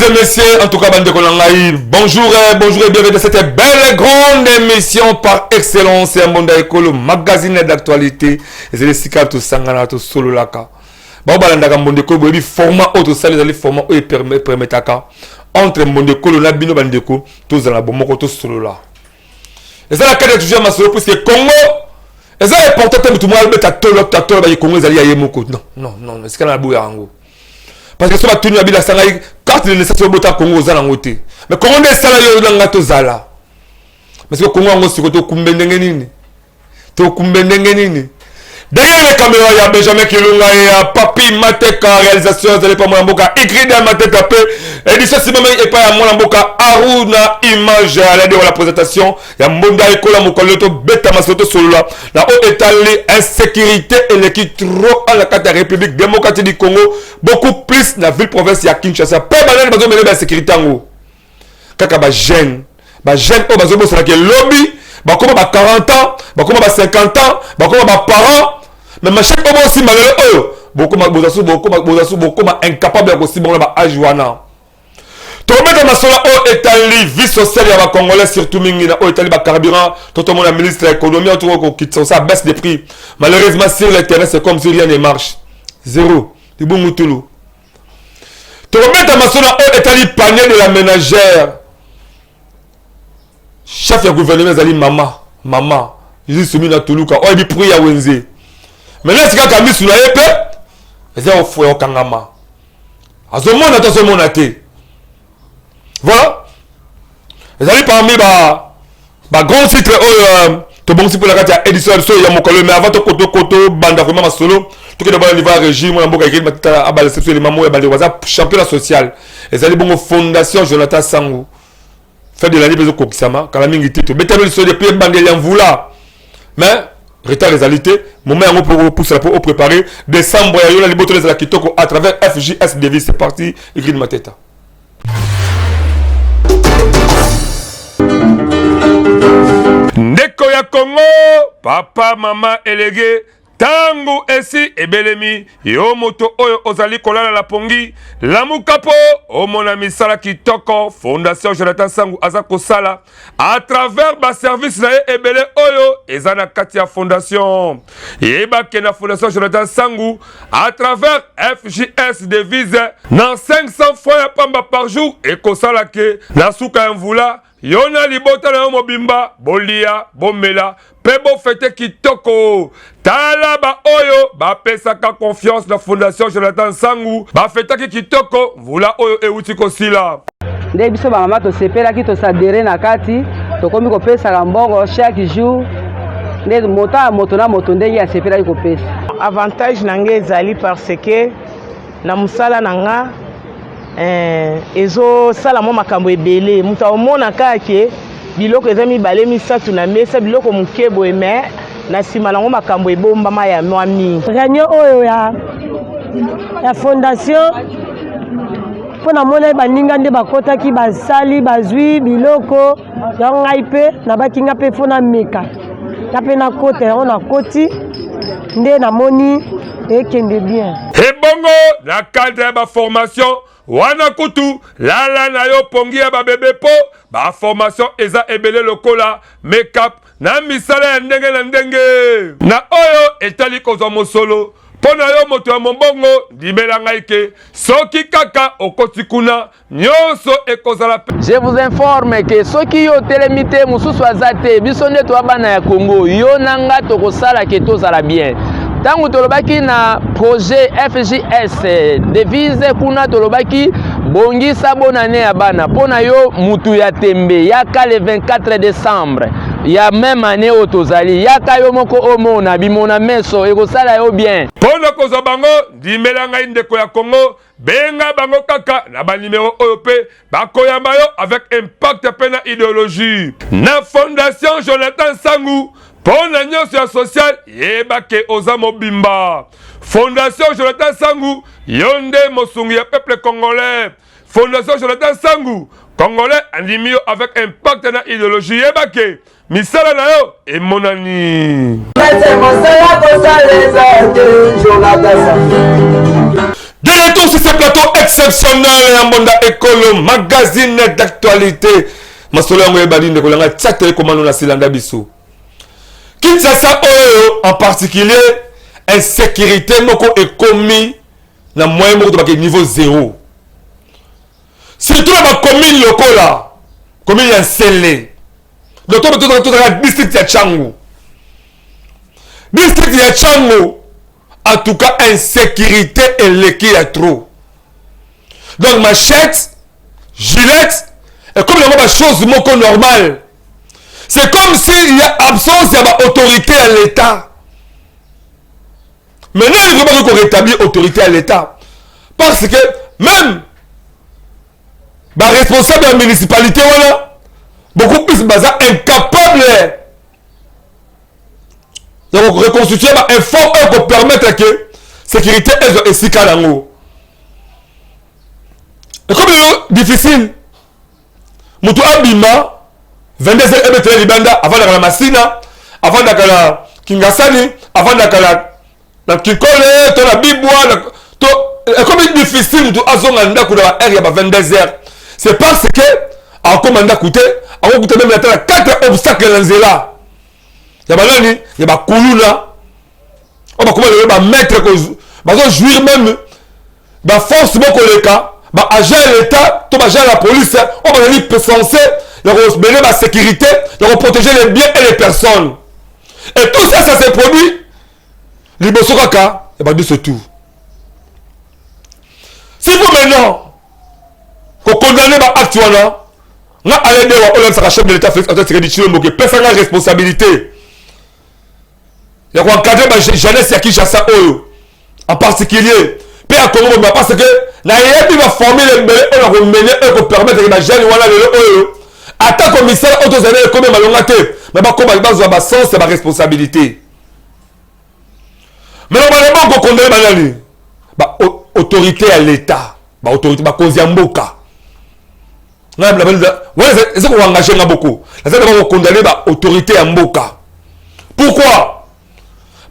Mesdames et messieurs, en tout cas, bonjour et bienvenue dans cette belle grande émission par excellence et un monde écolo, magazine d'actualité. Et c'est le Sika tout sangana tout solo laka. Bon, balandaka monde écolo, il format autre salle, les formats où il permetaka entre monde écolo la bino bandeko, tous dans la bombe tout solo là. Et ça la carte toujours ma solo parce que Congo, et ça est important tout le monde ta tolo ba Congo zali ya yemoko. Non, c'est kana bouya ngo. Parce que ce matin, il y a des carte de naissance au Congo aux Alangoté. Mais comment on est salarié dans le Zala? Parce que Congo a aussi côté Kumbendengeni. To Kumbendengeni. Derrière les caméras, il y a Benjamin Kilunga et Papi Mateka, réalisation, vous n'allez pas Molamboka, écrit dans ma tête tapé. Édition Simon et pas Molamboka, Aruna, image à l'aide de la présentation. Il y a Monda Ekola Mokoloto, Beta Masoto Solola. La haute étalée, insécurité et l'équipe trop à la carte de la République démocratique du Congo. Beaucoup plus dans la ville-province, il y a Kinshasa. Pas mal de besoin de l'insécurité en haut. Kaka ba jeune, au bazo boss la lobby, ba comment ba 40 ans, ba comment ba 50 ans, ba comment ba parents. Mais ma chèque comment aussi malheureux beaucoup incapable aussi bon là âge wana to mettre ma sola au étali vie sociale ya ba congolais surtout mingi na au étali ba carburant tout le monde la ministre de l'économie tout ko quitte ça baisse des prix malheureusement sur le terrain c'est comme si rien ne marche zéro du bon mutulu to mettre ma sola au étali panier de la ménagère chef du gouvernement zali maman ils sont mis na tuluka oh bi prix ya wenze. Maintenant, si quelqu'un a mis sur la épée, c'est un fouet au Kangama. À ce moment, attention, mon athée. Voilà. Vous allez parmi les grands titres, tout bon, si pour la carte, il y a édition, il y a mon collègue, mais avant, Koto, Banda, vraiment, solo, tout que d'abord, il va régime, on a beaucoup écrit, à bas, les mamans, et championnat social. Vous allez bon, fondation Jonathan Sangou. Fait de l'année, besoin de Kokisama, quand la mingi titre. Mettez le sol, et puis, Bandé, en voula. Mais, retard réalité, moment pour pousser pour préparer décembre il y a les bottes de la Kitoko à travers FJS Devis. C'est parti, écrit de ma tête. Ndeko ya Congo, papa, maman, élégué. Tango esi ebelemi yo moto oyo ozali kolala la pongi lamukapo o mona misala kitoko fondation Jonathan Sangou azako sala à travers ba service na ebele oyo ezana kati ya fondation yeba ke na fondation Jonathan Sangou à travers FJS devise na 500 fois ya pamba par jour et kosala ke na suka ya mvula yona libota na mobimba bolia bomela pebo fete kitoko tala ba oyo ba pesaka confiance na fondation Jonathan Sangou ba fete kitoko vula oyo euti kosila nde biso ba mama to sepela ki to sadere na kati to komi ko pesa mbongo chaque jour nde moto na moto ndenge ya sepela ki ko pesa avantage nange ezali parce que na musala nanga ezo sala mo makambo ebele mutu omona kake biloko eza mibale misatu na mesa biloko mukebo eme na nsima nango makambo ebombama ya mwa mingi réunion oyo ya fondation mpona mona baninga nde bakotaki basali bazwi biloko yango ngai mpe nabakinga mpe fo nameka nga mpe nakota yango nakoti nde namoni ekende bien ebongo na cadre ya baformation wana kutu lala na yo pongi ya babebe po ba formation eza ebele lokola make-up na misala ya ndenge na ndenge na oyo etali kozwa mosolo pona yo moto ya mombongo ndimela ngai ke soki kaka okoti kuna nyonso ekozala. Je vous informe que soki yo telemite mususu azate biso nde to bana ya Congo yo nanga tokosala ke tozala bien. Tango tolobaki na projet FJS devise kuna tolobaki bongisa bonane ya bana pona yo mutu ya tembe yaka le 24 décembre ya même année otozali yaka yo moko omona bimona meso ekosala yo bien pona kozwa bango ndimela ngai ndeko ya Congo benga bango kaka na ba numéro oyo pe bakoyamba yo avec impact pe na idéologie na fondation Jonathan Sangou pona nyonso ya social yeba ke oza mobimba fondation Jonathan Sangou yonde mosungi ya peuple congolais fondation Jonathan Sangou congolais andimi yo avec impact na idéologie yeba ke misala na yo emonani De retour sur ce plateau exceptionnel en Monda Ekolo, magazine d'actualité. Masolo yango ebadi ndeko langa tchate komando na silanda biso. Kinshasa en particulier, insécurité moko est commis na moyen moko de niveau 0. Surtout dans la commune lokola, commune ya Nsele. Donc tout la district ya Tchango. District ya Tchango. En tout cas, insécurité et l'équipe est trop. Donc, machette, gilette, et comme il y a des choses normales. C'est comme s'il y a absence d'autorité à l'État. Maintenant, il faut qu'on rétablit l'autorité à l'État. Parce que même les responsables de la municipalité, voilà, beaucoup plus incapables de reconstituer un fonds pour permettre que la sécurité est ici à l'angle. Et comme c'est difficile, Moutou Abima, 22h et Libanda, avant de la Massina, avant de la Kingasani, avant de la Kikole, de la Biboua, et comme c'est difficile, Moutou Azonganda, pour la R, 22h. C'est parce que, en commandant coûté, on va coûter même la 4 obstacles dans le là. Il y a des gens qui on va mettre jouir même la force de agent l'État, agent la police, on va censé la sécurité, de protéger les biens et les personnes. Et tout ça, ça s'est produit. Liboso Kaka, il va dire ce tout. Si vous maintenant, qu'on condamne l'acte, on a allé dire au chef de l'État, Félix Antoine Tshisekedi Tshilombo, qui peut faire la responsabilité. Il y a encadré la jeunesse à Kinshasa en particulier. Mais à Congo, parce que il va former les mêlés, on va mener pour permettre que les jeunes voilà le attaque commissaire autres années comme malongate. Mais comme il va avoir sens c'est ma responsabilité. Mais normalement on condamne malani. Bah autorité à l'État, bah autorité bah cause mboka. Là c'est qu'on va engager beaucoup. Là c'est qu'on condamner bah autorité à mboka. Pourquoi?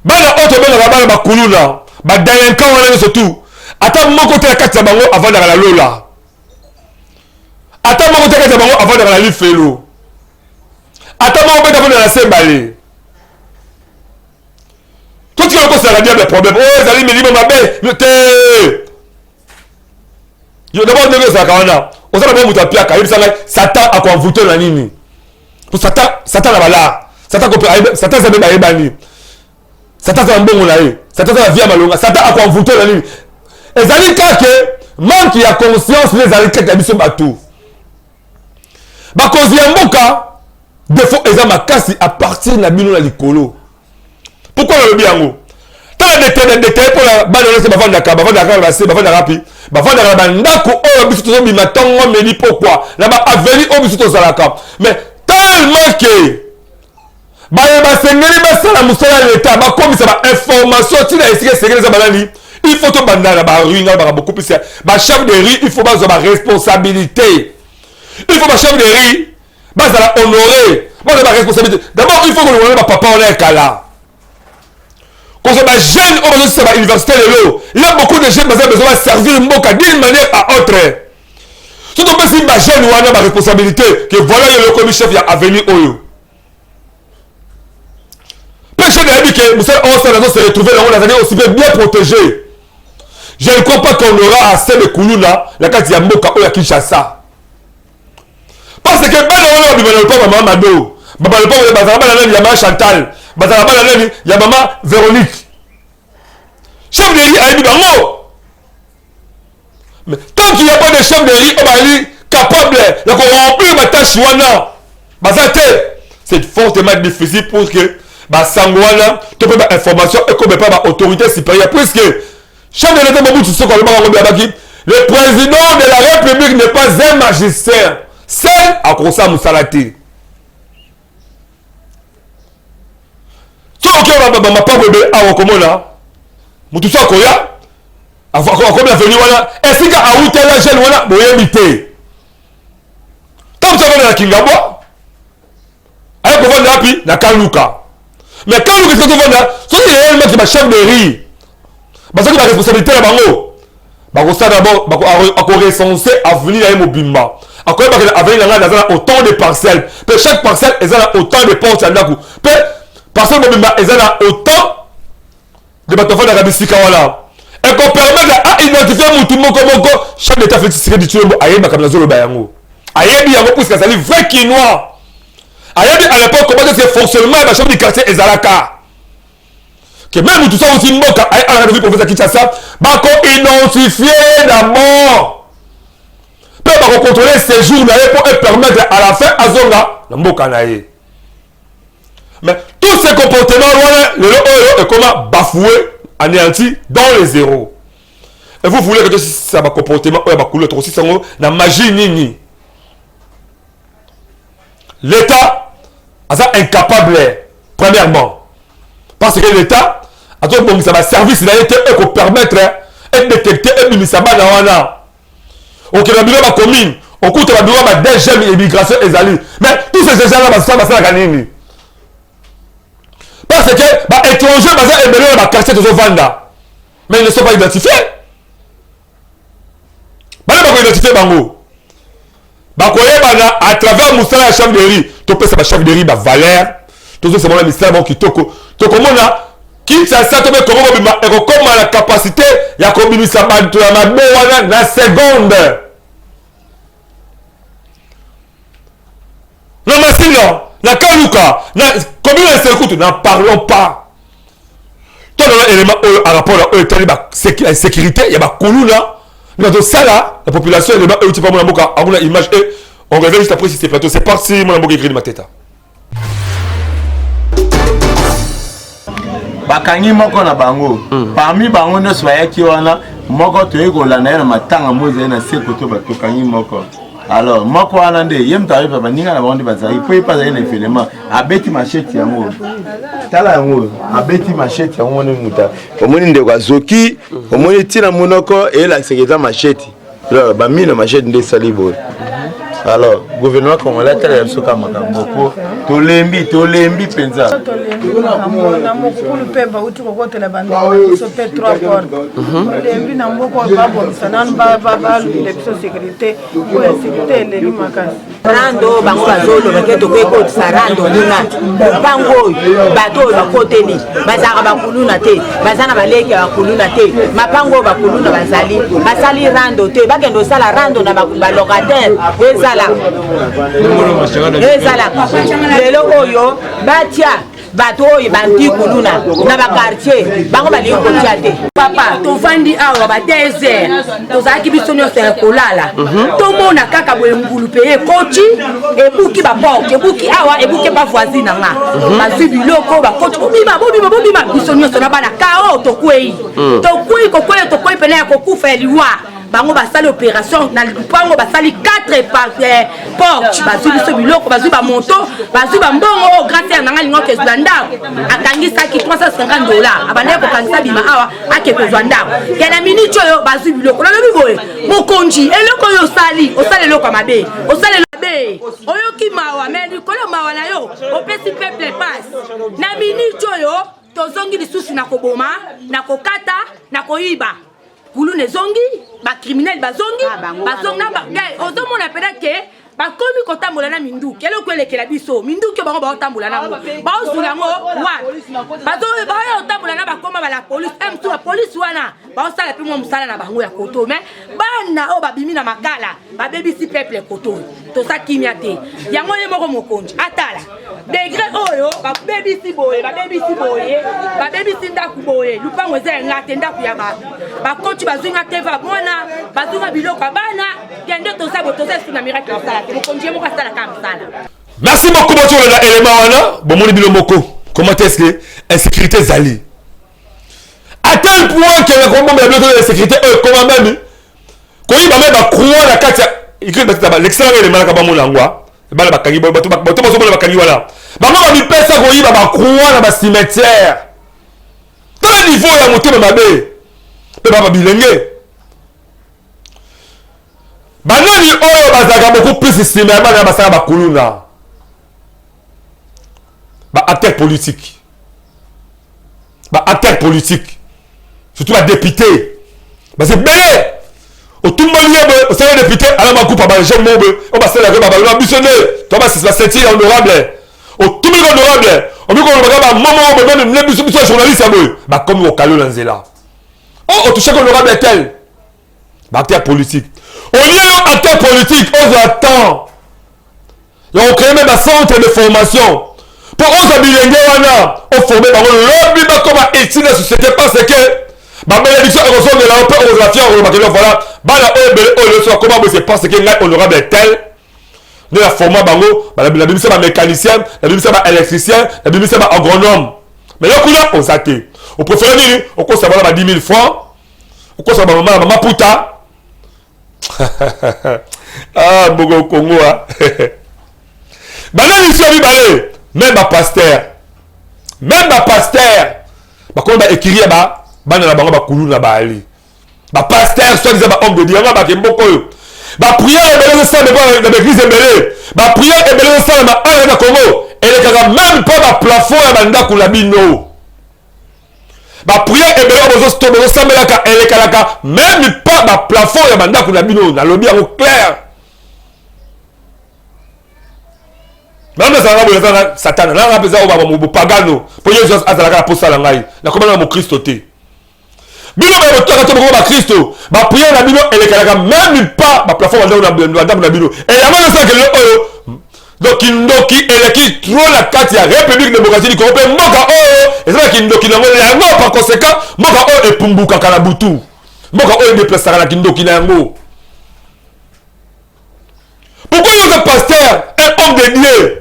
Bana autre bana ba kuluna ba délinquant wala surtout ata moko te kati bango avant la lola ata moko te kati bango avant la lifelo ata moko pe avant la sembale tout qui encore ça la problème oh zali milimo mabe te yo d'abord de ça kana on ça ba muta pia ka yebisa satan a convoqué la nini pour satan la bala satan ko satan zabe ba yebani Satan a un bon moulaï. Satan a vie à malonga. Satan a convoqué la nuit. Et ça dit que manque il y a conscience les alliés qui habitent bateau. Bah cause il y a un bon cas défaut examen casse à partir de la bino la likolo. Pourquoi le bien tant de détails pour la bande c'est bavanda la c'est bavanda rapi bavanda la bandako oh biso to bi matongo me dit pourquoi là-bas avenir oh biso to salaka mais tellement que l'État, comme ça information, il faut que beaucoup plus. Chef de riz, il faut avoir responsabilité. Il faut que chef de riz, honorer. Responsabilité. D'abord, il faut que le papa on est là. Quand on est jeune, on va à l'université de l'eau. Il y a beaucoup de jeunes qui ont besoin de servir Mboka d'une manière à autre. Surtout si les jeunes ont la responsabilité, que voilà le commis chef à venir au lieu. Je n'ai dit que Moussa se retrouver dans la année aussi bien protégé. Je ne crois pas qu'on aura assez de Koulouna, la carte Yamboka ou la Kinshasa. Parce que Bana ne pas maman Mado, Baba ne pas Maman Chantal, Baba ne Maman Véronique. Chef de riz a dit Bango. Mais tant qu'il n'y a pas de chef de riz, on va aller capable de remplir ma tâche. C'est fortement difficile pour que Sangwana, tu peux avoir information et comme pas autorité supérieure. Puisque, chef de l'État, le président de la République n'est pas un magistrat. C'est à Kosa Moussalati. Si on n'a pas de à Wakomona, Moutoussa Koya, avant qu'on a venu, est-ce qu'il y a un outil là, j'ai le moyen d'habiter. Tant que ça va dans la Kingabo, avec le vent d'appui, la Kaluka. Mais quand nous sommes là, c'est réellement qui chef de riz. Parce que la responsabilité là-bas, ça d'abord à recenser avenir à Mobimba. À quoi avenir dans autant de parcelles. Puis chaque parcelle est autant de portes à Naku. Puis parcelle Mobimba est autant de bateaux d'Arabie Saoudite. Et qu'on permet à identifier tout le monde comme chaque état fait tirer du tunnel à Yéba comme la zone Bayango. À Yébi Yango pour ce que ça dit vrai quinois. À Yébi à l'époque comment c'est fonctionnement de la chambre du quartier Ezalaka. Que même tout ça aussi moka à la revue professeur Kinshasa va identifier d'abord peut contrôler ces jours là pour permettre à la fin à zonga la mboka naé. Mais tous ces comportements le est comment bafoué anéanti dans les zéros. Et vous voulez que ça va comportement va couler aussi ça na magie nini. L'État est incapable premièrement parce que l'État a tout bon ça va service là été pour permettre de détecter et misaba na wana. OK na bureau ba commune, au coûte ba bureau ba DG immigration ezali. Mais tous ces gens là ça va kanini. Parce que ba étranger ba embelé ba quartier de Vanda. Mais ils ne sont pas identifiés. Ba ba identifier bango. Ba koyeba à travers Moussala la chambre de riz, to pesa ba chef de riz ba valeur. Tout ça c'est mon mystère bon qui toko. To komona qui ça tombe comment et comment la capacité ya kombinisa bantu ya mabe wana na seconde. Non masino na kaluka na combien de secondes n'en parlons pas. Tout le élément à rapport à sécurité il y a ba kuluna dans ça là la population élément eux tu pas mon boka a une image et on revient juste après si c'est plateau c'est parti mon boka écrit de ma tête. Bakangi moko na bango parmi bango ne soyaki wana moko toyekola na na matanga moze na sekoto batokangi moko alors moko wana nde yem tarifa baninga na bango bazali po pas na finalement abeti machete yango tala yango abeti machete yango ne muta omoni nde kwa zoki omoni tina monoko et la sécurité machete alors ba mine machete nde salibo. Alors, gouvernement congolais tel est ce comme beaucoup. Tolembi penza. Na mokulu pemba uti ko kotela bando so pe 3 portes. Tolembi na moko ba bo sanan ba le sécurité pour la sécurité les limakas. Rando bango bazolo baketo ko sarando nina. Bango bato ba koteli. Bazaka bakuluna te. Bazana baleke bakuluna te. Mapango bakuluna bazali. Basali rando te. Bakendo sala rando na ba locataire. Ezala lelo oyo batia bato oyo bandi kuluna na ba quartier bango bali kotia te papa to vandi awa ba désert to zaki bisonyo se kolala to mona kaka boye ngulu pe ekoti ebuki ba porte ebuki awa ebuki ba voisine nga bazu biloko ba koti bobima bisonyo so na bana kao to kwei to kwei pena ya kokufa eliwa bango basali opération na lupango basali 4 portes bazu biso biloko bazu ba moto bazu ba mbongo grâce à nanga lingo kezwa ndako akangisa ki $350 abande ko kangisa bima awa ake kezwa ndako kena minute oyo bazu biloko na lobi boye mokonji eloko yo osali eloko mabe osali mabe oyo ki mawa mais likolo mawa na yo opesi peuple passe na minute oyo tozongi lisusu na koboma na kokata na koyiba Kulu ne zongi, ba criminel ba zongi, na ba gay, ozomo na pena ke ba komi ko tambola na mindu, kelo ko lekela biso, mindu ke bango ba tambola na ngo. Ba ozula ngo wa. Ba zo ba yo tambola na ba koma ba la police, M2 la police wana. Ba osala pe mo musala na bango ya koto, mais bana o ba bimi na makala, ba baby si peuple koto. To sa kimia te. Yango ye moko mokonji, atala. Degré oyo, ba baby si boye, ba baby si ndaku boye, lupango ze ngate ndaku ya ba. Ba konti bazunga teva bona, bazunga biloko bana, kende to sa boto sa na miracle sala. Mokonji moko sala kam sala. Merci beaucoup pour le élément wana, bomoni bilomoko. Comment est-ce que insécurité zali? À tel point que le combat de la sécurité comment même quand il va même croire la carte l'excellent élément la kaba molangwa bala bakangi bato baso bala bakangi wala bango ba mi pesa ko yiba ba croire na cimetière dans le niveau ya motema mabe pe ba bilenge banani oyo bazaka beaucoup plus estimé bana basaka bakuluna ba acteur politique surtout ba député parce que belé otumboli yebe osala député ala makupa ba jeune mobe o ba sala ke ba ba bisonné to ba c'est la sentir honorable otumboli honorable obiko ba ba momo ba même ne biso journaliste aboy ba comme au kalo nzela o touché honorable tel ba acteur politique au lieu acteur politique on attend on crée même un centre de formation pour on bilenge wana on former ba lobby ba comme étude la société parce que ba malédiction et ressources de la paix aux affaires on va voilà bala o le comment c'est parce que ngai honorable tel de la format bango la bimise ba mécanicien la bimise ba électricien la bimise ba agronome mais là on s'attend on préfère dire on peut savoir ba 10 000 francs on peut savoir maman puta ah bogo Congo ah banani sobi balé même ba pasteur ba ko ba écrire ba bana na bango ba kuluna ba ali ba pasteur soit disant ba homme de Dieu ba kemboko yo ba prière ebele ça de ba église ebele ba prière ebele ça ma ala na Congo ele kaka même pas ba plafond ya banda kula bino ba prière ebele bozo stop bozo sambela ka ele kaka même pas ba plafond ya banda kula bino na lobi en clair même ça va Satan na rapeza o ba mo pagano po Jésus azalaka la posa la ngai na komana mo Christ té bino ba otaka to ba Christo ba prière na bino ele kaka même pas ba plafond na bino et ya mona ça que le donc indoki ele ki trop la carte ya République démocratique du Congo moka et ça ki indoki na ngo par conséquent moka et pumbuka kala butu moka déplacer la kindoki na ngo. Pourquoi le pasteur un homme de Dieu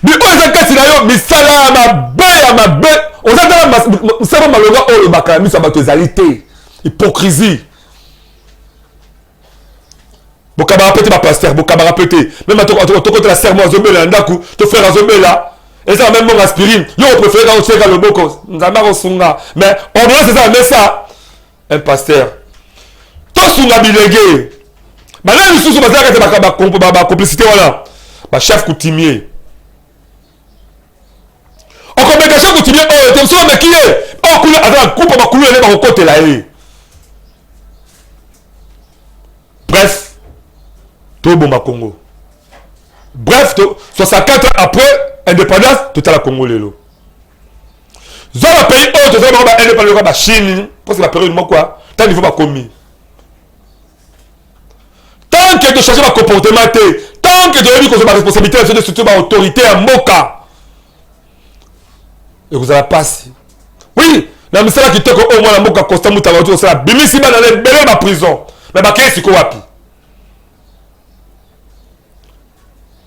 mais on a cassé là mais ça là ma bête on a dans ça va malheureux le bakami ça va te zalité hypocrisie bokaba répéter ma pasteur bokaba répéter même à toi la serment zobela ndaku te faire zobela et ça même mon aspirine yo préfère quand tu le boko nzamba kosunga mais on doit c'est ça mais ça un pasteur to sunga bilege mais là nous sous ba complicité voilà ba chef coutumier on comme que chef coutumier oh tu sais mais qui est oh couleur avec coupe ba couleur ba côté là bref tout bon Congo bref 64 ans après indépendance tout à la Congo lelo zone pays autre zone ba indépendance ba Chine parce que la période moi quoi tant il faut pas commis tant que de changer ma comportement tant que de dire que c'est ma responsabilité de surtout ma autorité à Moka et vous allez passer oui la misala qui te ko au moins la Moka constant mutawa tout ça bimisi ba dans les belle ma prison mais ba kesi ko wapi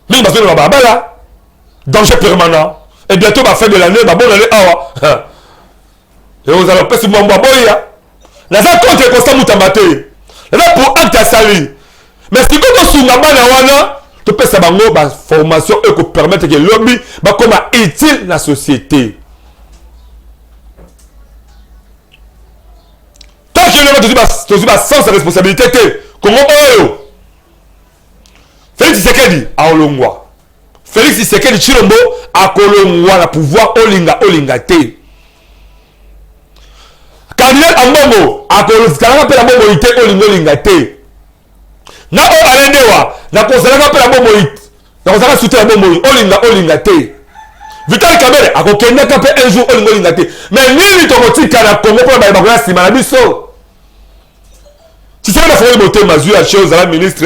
mais parce que le baba là danger permanent et bientôt va faire de l'année ba bonne année awa et vous allez passer moi boya la ça contre constant mutamate là pour acte à sali mais si tu sunga bana wana tu peux ça bango ba formation et ko permettre que lobby ba comme utile la société tant que le tu vas sans sa responsabilité comment oh Félix Tshisekedi a olongwa Félix Tshisekedi Chilombo a kolongwa la pouvoir olinga te candidat Ambongo a kolongwa pe la bongo ite olinga te na o alendewa na konselanga pe la bongo ite na konselanga soutien la bongo olinga te Vital Kamerhe a kokenda ka pe un jour olinga te mais nini tokotika na Congo pour ba ba sima na biso si c'est la folie beauté mazui la chose à la ministre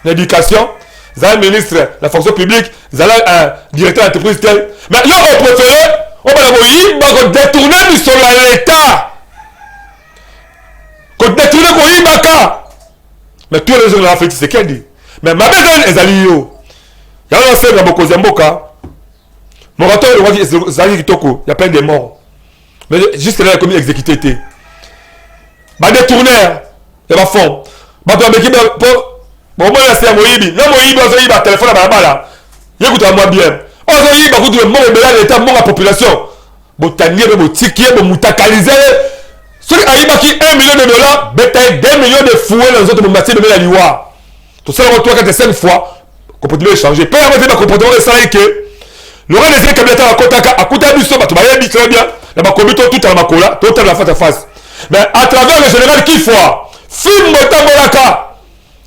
l'éducation zala ministre la fonction publique zala directeur d'entreprise tel mais là on préfère on va détourner du sol à l'état qu'on détourner ko yibaka mais tous les gens l'ont fait c'est qu'elle dit mais ma besoin ezali yo ya on sait na bokozi mboka morato le roi zali kitoko il y a plein de morts mais juste là comme exécuté été ba détourner et ba fond ba to beki pour bon moi c'est moyibi na moyibi ozo yiba téléphone à bala yekuta moi bien ozo yiba kutu mo bela l'état mo la population botanier be botikier be mutakaliser celui ayiba qui 1 million de dollars betaille 2 millions de fouets dans les autres mombasi de la liwa tout ça on toi 5 fois comportement changer peu avant de comportement ça que le roi des cabinet à kotaka akuta biso bato bayebi très bien na ba komito tout à la makola tout à la face à face Mais à travers le général Kifoa, Fimbo Tambolaka,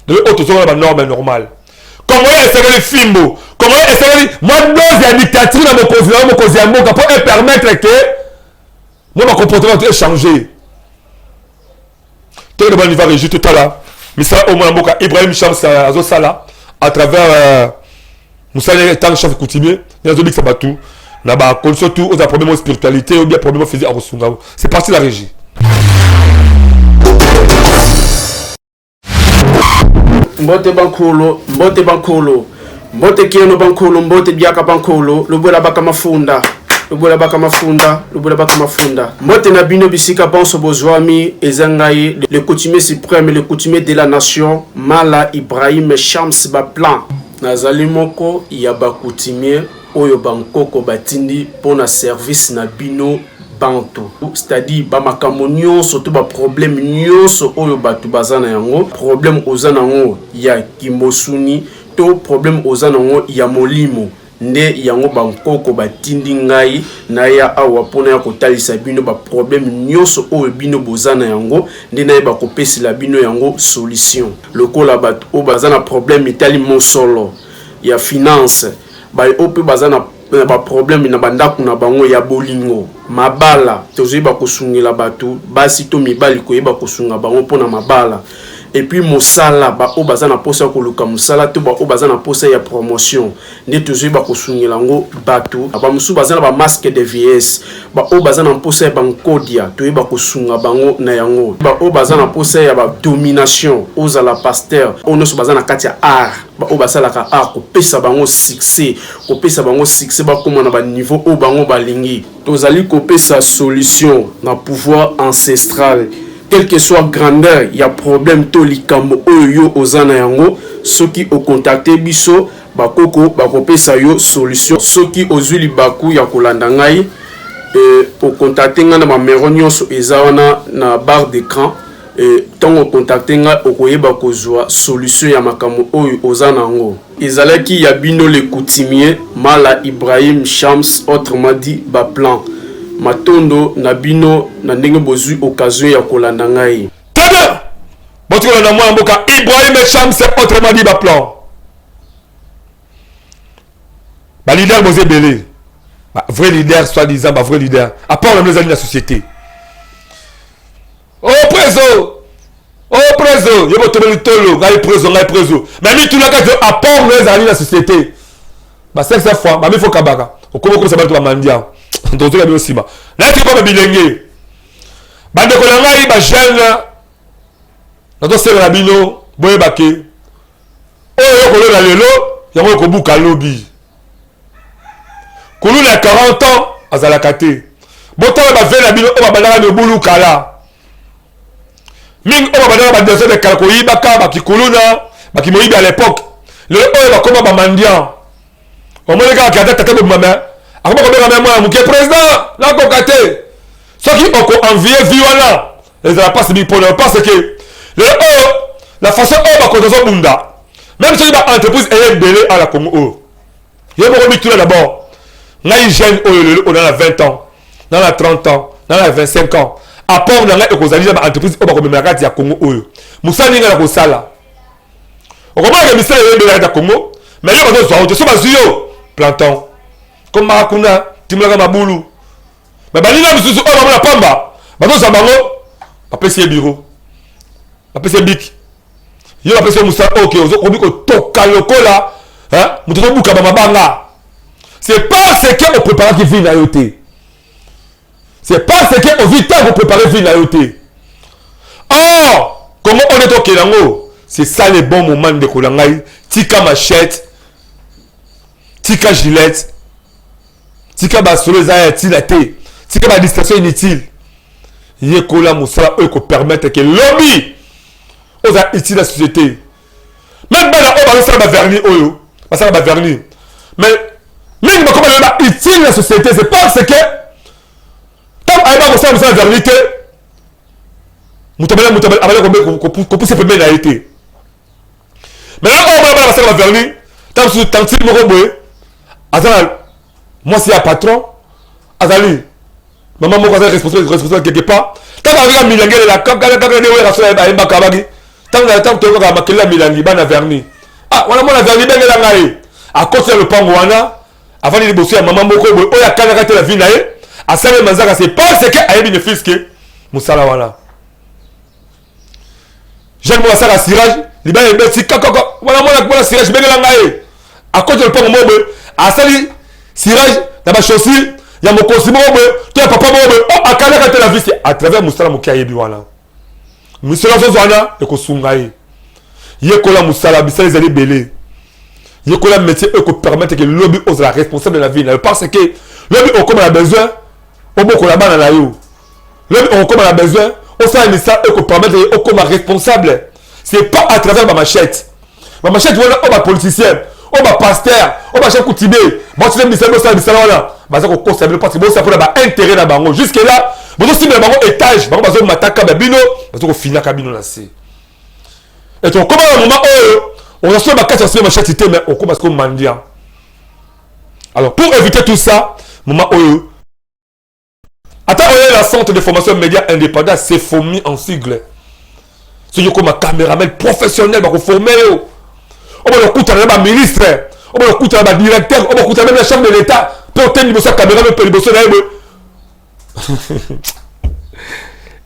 le haut aux la norme normale. Comment est-ce que les Fimbo, comment est-ce que moi, dose la dictature dans mon cousin, pour permettre que moi, mon comportement est changé. Tout le monde va réagir tout à l'heure. Mais ça, au moins, Ibrahim Chams Azosala, à travers Moussa Tan chef coutumier, il y a des gens qui tout. Surtout aux problèmes de spiritualité ou bien problèmes physiques à Rosunga. C'est parti de la régie. Mbote bankolo, mbote kieno bankolo, mbote biaka bankolo, lobola baka mafunda. Mbote na bino bisika bonso bozwami ezangaye le coutumier suprême, le coutumier de la nation, Mala Ibrahim Chams Baplan. Nazali moko ya ba coutumier oyo bankoko batindi pona service na bino banto. C'est-à-dire ba makambo nyonso to ba problème nyonso oyo batu bazana yango, problème ozana yango ya kimosuni to problème ozana yango ya molimo. Nde yango bankoko batindi ngai na ya awa pona ya kotalisa bino ba problème nyonso oyo bino bozana yango nde na ba kopesi la bino yango solution. Lokola bat o bazana problème itali mosolo ya finance ba ope bazana ba problème na bandaku na bango ya bolingo mabala tozo ba kosungela batu basi to mibali ko yeba kosunga bango pona mabala. Et puis mosala ba o bazana posa ko luka mosala to ba o bazana posa ya promotion ne toujours ba ko sungela ngo batu ba musu bazana ba masque de vieillesse ba o bazana posa ya bankodia to ba ko sunga bango na yango ba o bazana posa ya ba domination oza la pasteur ono so bazana katia art ba o basala ka art ko pesa bango succès ba koma na ba niveau o bango balingi tozali ko pesa solution na pouvoir ancestral. Quelle que soit grandeur, il y a problème to likambo oyo ozana yango, soki o contacter biso bakoko bakopesa yo solution. Soki ozuli baku ya kolanda ngai o contacter nga na ba numéro nyonso ezawana na barre d'écran tant o contacter nga okoyeba kozwa solution ya makambo oyo ozana yango. Ezalaki ya bino le coutumier Mala Ibrahim Chams, autrement dit Baplan. Matondo na bino na ndenge bozui occasion ya kolanda ngai. Très bien. Bon tu kolanda moi mboka Ibrahim Chams, c'est autrement dit Baplan. Ba leader bozé belé. Ba vrai leader soi-disant ba vrai leader. À part les amis de la société. Oh preso. Yo boto beli tolo, ngai preso. Mais mi tout la ka à part les amis de la société. Ba cette fois, ba mi faut kabaka. Okomo comme ça ba to mandia. Donc tu as aussi ma là tu pas bilingue bande ko la ngai ba jeune na to sera bino boye bake oyo ko la lelo yango ko buka lobby ko lula 40 ans azala kate boto ba vela bino o ba bandaka ne bulu kala ming o ba bandaka ba descendre de kalko yibaka ba kikuluna ba kimoyibi à l'époque le oyo ba koma ba mandian o mo le ka ka tata ko mama ako ko bela moi mon président la kokate ce qui oko envier violent les la passe bi pour parce que la façon ba ko zo bunda même si ba entreprise est belé à la Congo yo mo bi tout d'abord ngai jeune on a 20 ans dans la 30 ans dans la 25 ans apport na ngai ko zali ba entreprise ba ko memaka ya Congo oyo musani nga ko sala o ko ba ke misala yo belé à Congo mais yo ba zo so ba zuyo planton comme Marakuna, Timlaga Mabulu. Mais Balina Misusu, on va pamba. Bato Zabango, appelle ses bureaux. Appelle ses bics. Il appelle ses moussa. Ok, on dit que toka loko là. Hein? Moutoto Bouka Bamabanga. C'est pas ce qu'on prépare qui vit la yoté. C'est pas ce qu'on vit tant qu'on prépare qui vit la yoté. Or, comment on est au Kélango? C'est ça les bons moments de Kolangaï. Tika machette. Tika gilette. Tika ba solo za tilate. Tika ba distraction inutile. Yekola musala eux ko permettre que lobby aux a utile la société. Même ba la o ba ça ba verni oyo. Ba ça ba verni. Mais même ba comment ba utile la société, c'est parce que tant ayba ko ça verni que mutabela abala ko pousser premier na été. Mais là on ba ça ba verni. Tant sur tant mo ko boy. Azal moi c'est un patron Azali maman moi responsable quelque part Tant que Milangi la quand verni. Ah, on a mon verni ben la à côté le pangouana avant de bosser à maman moko o ya kana la vie nae à ça les mazaka c'est pas ce que a bénéfice que musala wana. Jean moi ça la cirage, li ba embeti kakoko. Voilà mon la cirage ben la ngae. À côté le pangou mobe à ça li cirage na ba chaussure ya mokosi mobe, tu papa mobe o akana la vie c'est à travers musala mokia yebi wana. Musala zo wana e ko sungae. Yekola musala bisala zali belé. Yekola métier eux qui permettent que le lobby ose la responsable de la vie. Parce que le lobby on comme a besoin, on peut collaborer dans la yo. Le lobby on comme a besoin, on fait un ça eux qui permettent eux comme responsable. C'est pas à travers ma machette. Ma machette voilà on va politicien, on va pasteur, on va chef coutibé. Bon tu les ministère ça voilà. Bah ça qu'on conserve parce que bon ça pour la intérêt dans bango. Jusque là, bon si le bango étage, bango besoin mataka babino, parce qu'on finit cabino là c'est. Et donc comment au moment on a fait ma carte sur ma chatité mais on commence comme mendiant. Alors pour éviter tout ça, moment où attends on est la centre de formation médias indépendants c'est formé en sigle. C'est comme un caméraman professionnel va former on va le coûter à ministre, on va le coûter à directeur, on va coûter même la chambre de l'État pour tenir sa caméra pour le bosser là.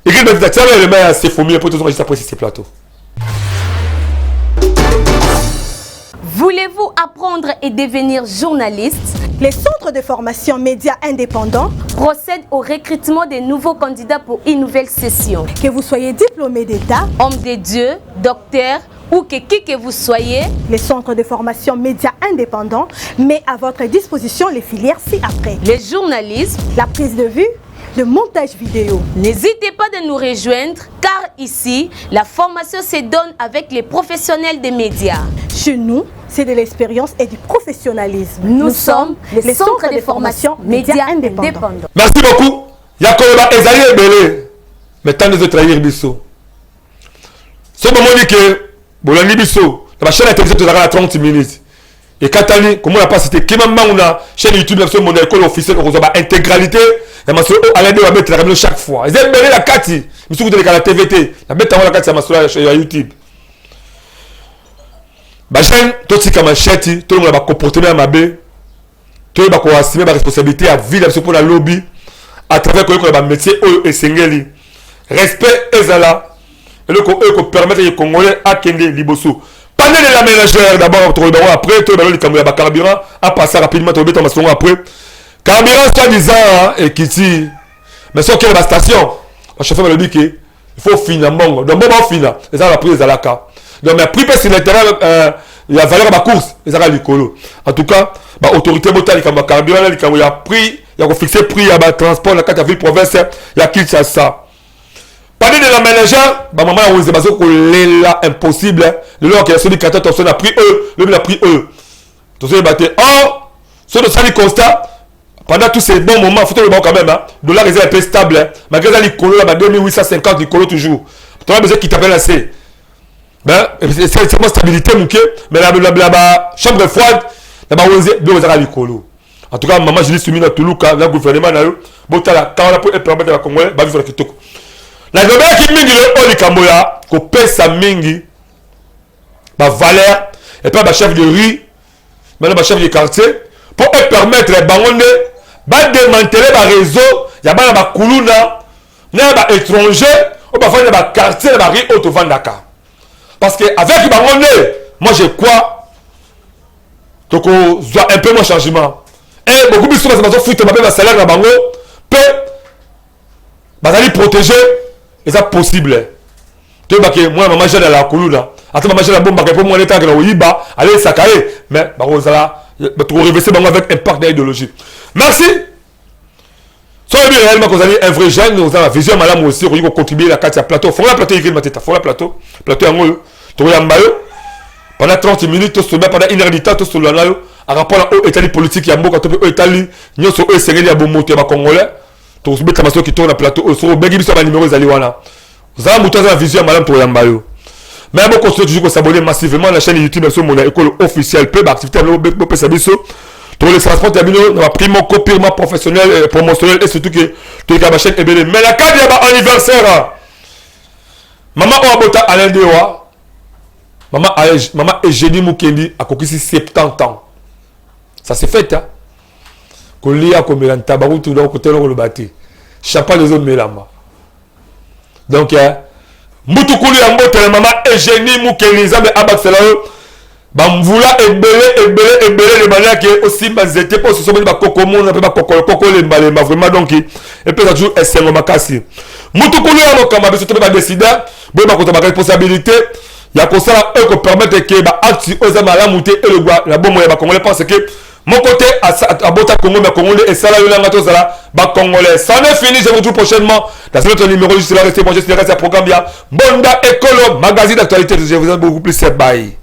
Et que le maire c'est formé pour tout juste après ces plateaux. Voulez-vous apprendre et devenir journaliste? Les centres de formation médias indépendants procèdent au recrutement des nouveaux candidats pour une nouvelle session. Que vous soyez diplômé d'État, homme de Dieu, docteur ou qui que vous soyez, les centres de formation médias indépendants met à votre disposition les filières ci-après. Les journalistes, la prise de vue, le montage vidéo. N'hésitez pas de nous rejoindre car ici, la formation se donne avec les professionnels des médias. Chez nous, c'est de l'expérience et du professionnalisme. Nous sommes les centres de formation médias indépendants. Merci beaucoup. Yakoba Ezali Ebele. Mais tant de trahir Bisso. Ce moment dit que Bolani Bisso, la chaîne à télévision à 30 minutes. Et Katani, comment on a pas cité Kimamba on a chaîne YouTube sur mon école officielle on a intégralité et ma soeur à l'aide de la mettre la caméra chaque fois. Ils aiment la Kati, mais surtout de la TVT, la mettre la Kati à ma soeur sur YouTube. Bah chaîne tout ce qui m'a chati, tout le monde va comportement à ma bé, tout le monde va assumer ma responsabilité à vivre pour la lobby à travers le métier et singeli. Respect ezala et le ko permettre les Congolais à kende liboso. Pendant la ménagère d'abord après tout le carburant à passer rapidement après carburant soi-disant et qui dit mais sur quelle station le chauffeur me dit que il faut finir donc bon finir et ça la prise à la cas donc mais prix sur le terrain il y a valeur à ma course et ça va l'écolo en tout cas bah autorité motale comme carburant il y a prix il y a fixé prix à bas transport la carte ville province il y a qui ça. Pendant de la ménagère, bah maman a osé parce que là impossible. Le long qui a celui qui a pris eux, le a pris eux. Tout ça est battu. Or, ce de ça constat pendant tous ces bons moments, faut le bon quand même hein. Dollar est un peu stable. Malgré ça les colos là 2850 les colos toujours. Tu as besoin qui t'appelle assez. Ben c'est une stabilité mon mais la chambre froide, là-bas osé deux les colos. En tout cas maman je dis soumis à Toulouka, le gouvernement là, botala quand on a pour permettre à Congolais, bah vivre le kitoko. La nouvelle qui mingi le Olikamboya, qu'on paie sa mingi, ma valeur, et pas ma chef de rue, maintenant ma chef de quartier, pour permettre les bangondes de démanteler le réseau, il y a pas de Koulouna, il y a des étrangers, ou parfois il y a des quartiers, il y a des rue Autovandaka. Parce qu'avec les bangondes, moi je crois, donc on doit un peu moins changement. Et beaucoup plus souvent, c'est foutre ma salaire dans bango, peut, protéger. Et ça possible. Tu vois que moi maman j'ai dans la Koulouna. Attends maman j'ai la bombe pour moi l'état que là Oyiba, allez sakaye mais bah Rosala tu reverser avec un partenaire idéologique. Merci. Soyez bien réellement que vous avez un vrai jeune, nous avons la vision madame aussi pour contribuer la carte à plateau. Faut la plateau écrit mateta, faut la plateau en haut. Tu vois mayo pendant 30 minutes tout pendant 1 heure de temps tout sur là à rapport au état politique ya mboka to pe Italie, nyo so esengeli ya bomoto ya Congolais. Tout ce qui tourne à plateau, sur le numéro de Zaliwana. Vous avez la vision, madame Toyambayo. Mais vous continuez toujours à s'abonner massivement à la chaîne YouTube sur mon école officielle. Peu d'activité à l'OBP Sabiso. Pour les transports terminaux, on a pris mon purement professionnel, promotionnel et surtout que tout les chaîne est belé. Mais la carte de anniversaire, maman Oabota Alain Dewa, maman Eugénie Mukendi a conquis 70 ans. Ça s'est fait, hein? Kolia comme un tabac tout dans côté le bâti. Chapa les autres mélamba. Donc Moutoukuli Ambote maman Eugénie Mukendi Zambe Abaxelao bamvula ebele de manière que aussi bazete pour se sommer ba kokomo on appelle ba kokoko le mbalemba vraiment donc et puis ça toujours esengo makasi. Moutoukuli Amokamba biso te ba décider bo ba kota ba responsabilité ya ko sala e ko permettre que ba acte aux malamuté et le gwa la bomo ya ba congolais parce que mon côté à Bota Congo, mais Congolais et Salah Yolanga Zala, bas Congolais. Ça n'est fini, je vous retrouve prochainement. Dans notre numéro, je suis là, restez bon, je suis là, c'est un programme bien. Bonda Écolo, magazine d'actualité, je vous aime beaucoup plus, c'est bye.